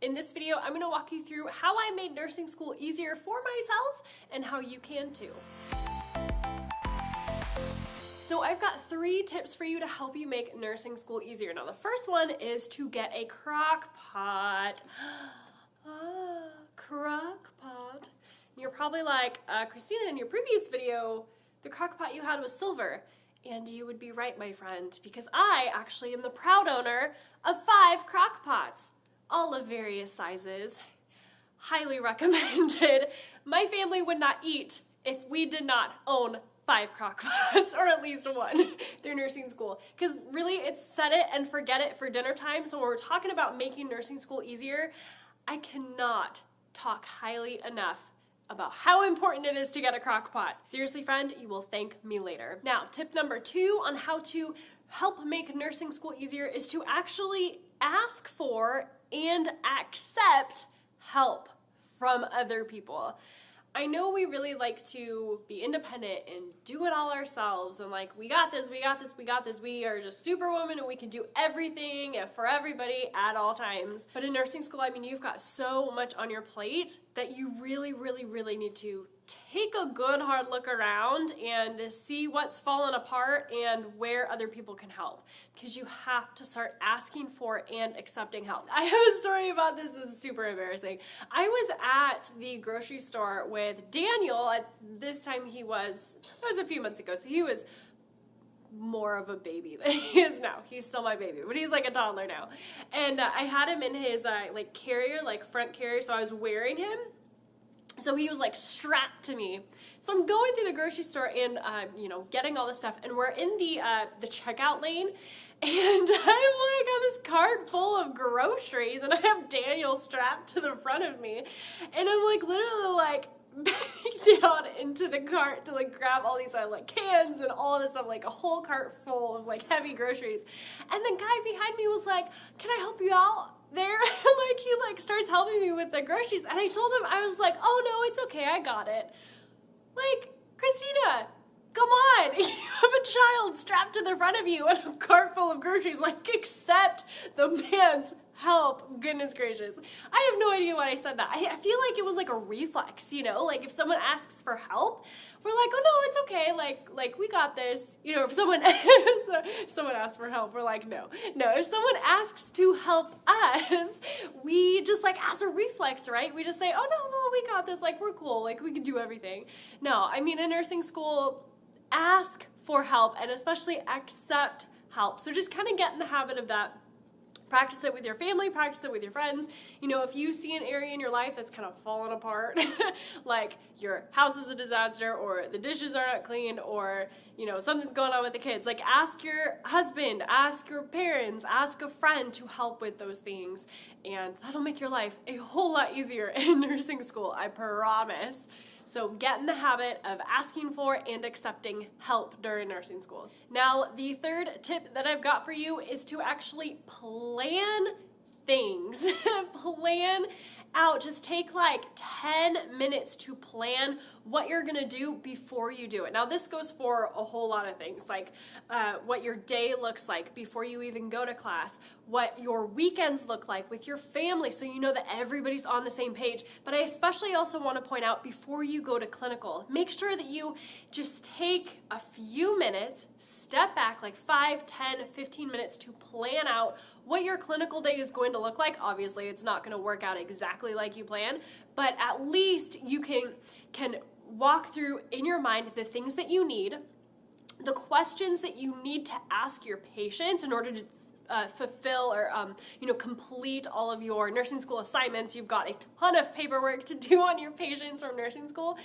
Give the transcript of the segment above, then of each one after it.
In this video, I'm going to walk you through how I made nursing school easier for myself and how you can too. So I've got 3 tips for you to help you make nursing school easier. Now the first one is to get a crock pot. Crock pot. You're probably like, Christina, in your previous video, the crock pot you had was silver. And you would be right, my friend, because I actually am the proud owner of 5 crock pots, all of various sizes. Highly recommended. My family would not eat if we did not own 5 crock pots, or at least 1 through nursing school. Because really, it's set it and forget it for dinner time. So when we're talking about making nursing school easier, I cannot talk highly enough about how important it is to get a crock pot. Seriously, friend, you will thank me later. Now, tip number 2 on how to help make nursing school easier is to actually ask for and accept help from other people. I know we really like to be independent and do it all ourselves and like, we got this, we got this, we got this. We are just superwoman and we can do everything for everybody at all times. But in nursing school, I mean, you've got so much on your plate that you really, really, really need to take a good hard look around and see what's fallen apart and where other people can help, because you have to start asking for and accepting help. I have a story about this that's super embarrassing. I was at the grocery store with Daniel. At this time it was a few months ago, so he was more of a baby than he is now. He's still my baby, but he's like a toddler now. And I had him in his carrier, front carrier, so I was wearing him. So he was like strapped to me. So I'm going through the grocery store and, getting all this stuff. And we're in the checkout lane. And I'm like on this cart full of groceries. And I have Daniel strapped to the front of me. And I'm like literally like bending down into the cart to like grab all these cans and all this stuff, like a whole cart full of like heavy groceries. And the guy behind me was like, "Can I help you out there?" He starts helping me with the groceries, and I told him, I was like, "Oh no, it's okay, I got it." Like, Christina, come on, you have a child strapped to the front of you and a cart full of groceries, accept the man's help, goodness gracious. I have no idea why I said that. I feel like it was like a reflex, if someone asks for help, we're like, "Oh no, it's okay, we got this." If someone asks for help, we're like, no. If someone asks to help us, we just as a reflex, right? We just say, "Oh no, we got this, we're cool, we can do everything." No, I mean, in nursing school, ask for help and especially accept help. So just kind of get in the habit of that. Practice it with your family, practice it with your friends. If you see an area in your life that's kind of fallen apart, like your house is a disaster or the dishes are not clean or, something's going on with the kids, ask your husband, ask your parents, ask a friend to help with those things. And that'll make your life a whole lot easier in nursing school, I promise. So get in the habit of asking for and accepting help during nursing school. Now, the third tip that I've got for you is to actually plan things. Plan out. Just take 10 minutes to plan what you're gonna do before you do it. Now, this goes for a whole lot of things, what your day looks like before you even go to class, what your weekends look like with your family, so you know that everybody's on the same page. But I especially also want to point out, before you go to clinical, make sure that you just take a few minutes, step back 5, 10, 15 minutes to plan out what your clinical day is going to look like. Obviously, it's not going to work out exactly like you plan, but at least you can walk through in your mind the things that you need, the questions that you need to ask your patients in order to fulfill or complete all of your nursing school assignments. You've got a ton of paperwork to do on your patients from nursing school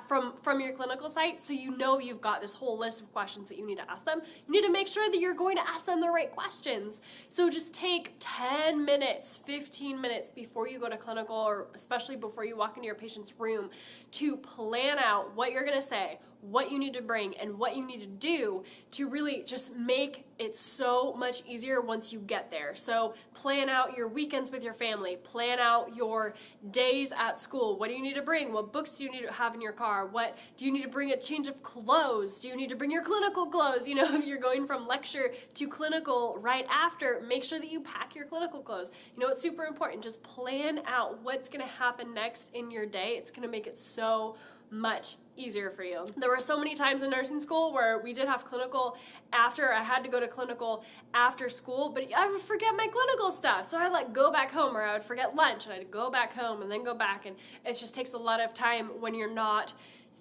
from your clinical site, so you've got this whole list of questions that you need to ask them. You need to make sure that you're going to ask them the right questions. So just take 10 minutes, 15 minutes before you go to clinical, or especially before you walk into your patient's room, to plan out what you're going to say, what you need to bring and what you need to do to really just make it so much easier once you get there. So plan out your weekends with your family, plan out your days at school. What do you need to bring? What books do you need to have in your car? What do you need to bring? A change of clothes? Do you need to bring your clinical clothes? You know, if you're going from lecture to clinical right after, make sure that you pack your clinical clothes. You know, it's super important. Just plan out what's going to happen next in your day. It's going to make it so much easier for you. There were so many times in nursing school where we did have clinical after. I had to go to clinical after school, but I would forget my clinical stuff. So I'd like go back home, or I would forget lunch and I'd go back home and then go back. And it just takes a lot of time when you're not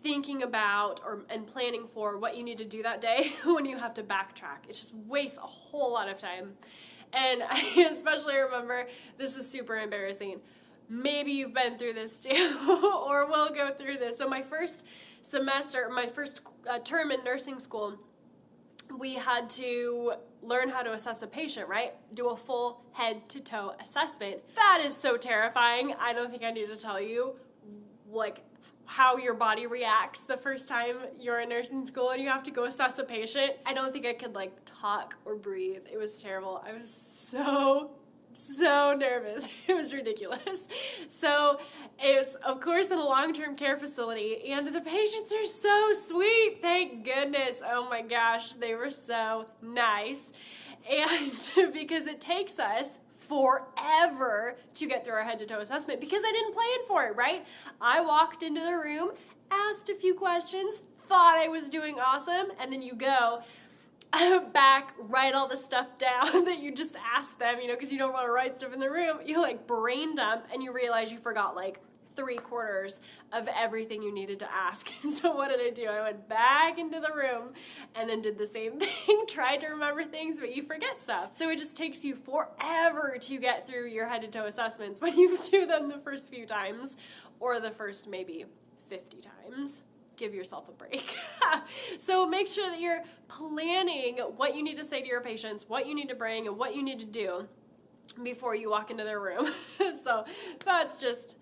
thinking about and planning for what you need to do that day when you have to backtrack. It just wastes a whole lot of time. And I especially remember, this is super embarrassing. Maybe you've been through this too, or will go through this. So my first semester, my first term in nursing school, we had to learn how to assess a patient, right? Do a full head-to-toe assessment. That is so terrifying. I don't think I need to tell you, like, how your body reacts the first time you're in nursing school and you have to go assess a patient. I don't think I could, like, talk or breathe. It was terrible. I was so nervous. It was ridiculous. So it's, of course, in a long-term care facility, and the patients are so sweet. Thank goodness. Oh my gosh, they were so nice. And because it takes us forever to get through our head-to-toe assessment because I didn't plan for it, right? I walked into the room, asked a few questions, thought I was doing awesome, and then you go back, write all the stuff down that you just asked them, you know, because you don't want to write stuff in the room. You like brain dump and you realize you forgot like 3/4 of everything you needed to ask. And so what did I do? I went back into the room and then did the same thing, tried to remember things, but you forget stuff. So it just takes you forever to get through your head-to-toe assessments when you do them the first few times, or the first maybe 50 times. Give yourself a break. So make sure that you're planning what you need to say to your patients, what you need to bring, and what you need to do before you walk into their room. So that's just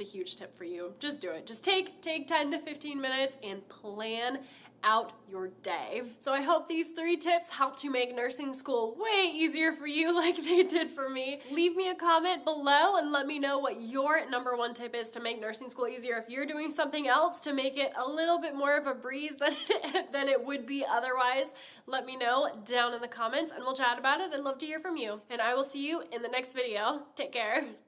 a huge tip for you. Just do it. Just take 10 to 15 minutes and plan out your day. So I hope these 3 tips help to make nursing school way easier for you like they did for me. Leave me a comment below and let me know what your #1 tip is to make nursing school easier. If you're doing something else to make it a little bit more of a breeze than it would be otherwise, let me know down in the comments and we'll chat about it. I'd love to hear from you. And I will see you in the next video. Take care.